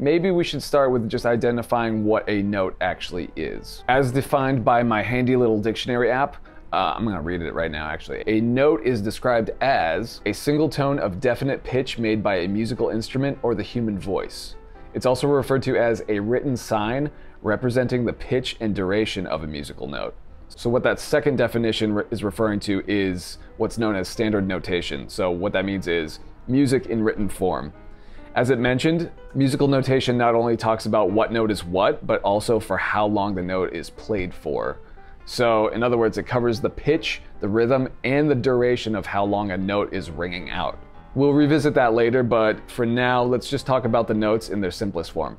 maybe we should start with just identifying what a note actually is. As defined by my handy little dictionary app, I'm gonna read it right now actually. A note is described as a single tone of definite pitch made by a musical instrument or the human voice. It's also referred to as a written sign representing the pitch and duration of a musical note. So what that second definition is referring to is what's known as standard notation. So what that means is music in written form. As it mentioned, musical notation not only talks about what note is what, but also for how long the note is played for. So in other words, it covers the pitch, the rhythm, and the duration of how long a note is ringing out. We'll revisit that later, but for now, let's just talk about the notes in their simplest form.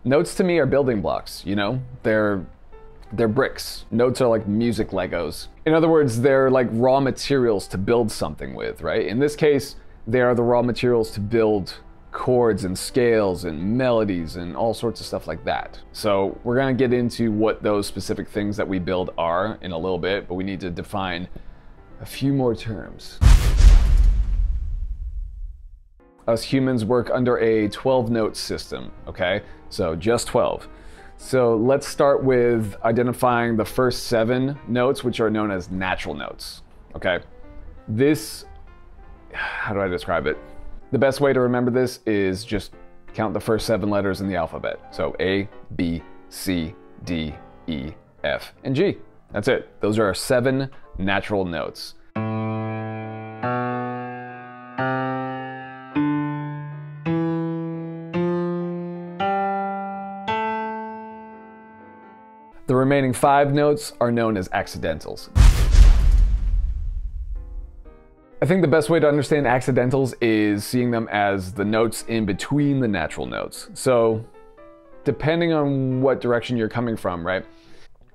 Notes to me are building blocks, you know? They're bricks. Notes are like music Legos. In other words, they're like raw materials to build something with, right? In this case, they are the raw materials to build chords and scales and melodies and all sorts of stuff like that. So we're gonna get into what those specific things that we build are in a little bit, but we need to define a few more terms. Us humans work under a 12-note system, okay? So just 12. So let's start with identifying the first 7 notes, which are known as natural notes, okay? This, how do I describe it? The best way to remember this is just count the first 7 letters in the alphabet. So A, B, C, D, E, F, and G. That's it. Those are our 7 natural notes. The remaining 5 notes are known as accidentals. I think the best way to understand accidentals is seeing them as the notes in between the natural notes. So depending on what direction you're coming from, right?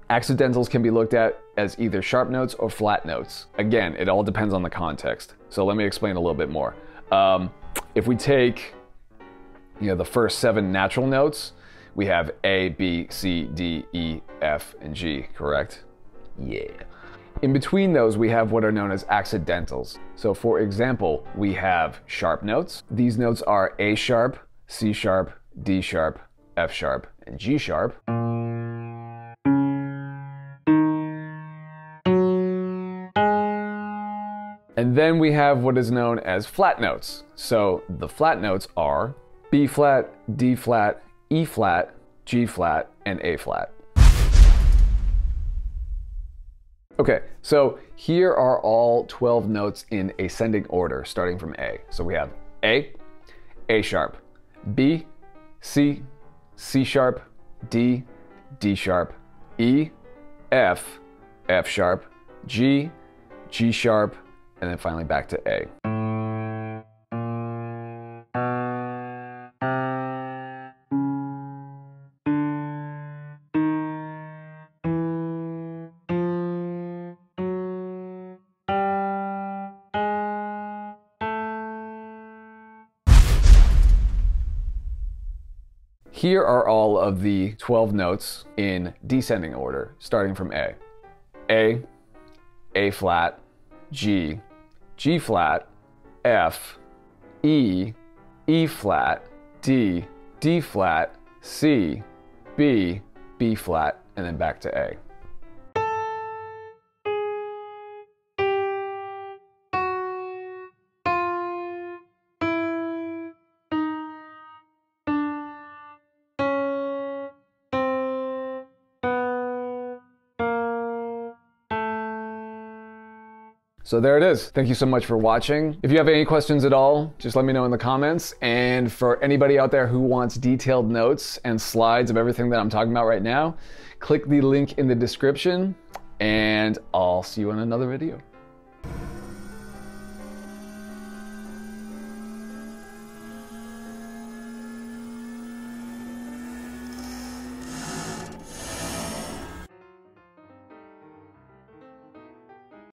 Accidentals can be looked at as either sharp notes or flat notes. Again, it all depends on the context. So let me explain a little bit more. If we take, the first 7 natural notes, we have A, B, C, D, E, F, and G, correct? Yeah. In between those, we have what are known as accidentals. So for example, we have sharp notes. These notes are A sharp, C sharp, D sharp, F sharp, and G sharp. And then we have what is known as flat notes. So the flat notes are B flat, D flat, E flat, G flat, and A flat. Okay, so here are all 12 notes in ascending order, starting from A. So we have A sharp, B, C, C sharp, D, D sharp, E, F, F sharp, G, G sharp, and then finally back to A. Here are all of the 12 notes in descending order, starting from A. A flat, G, G flat, F, E, E flat, D, D flat, C, B, B flat, and then back to A. So there it is. Thank you so much for watching. If you have any questions at all, just let me know in the comments. And for anybody out there who wants detailed notes and slides of everything that I'm talking about right now, click the link in the description and I'll see you in another video.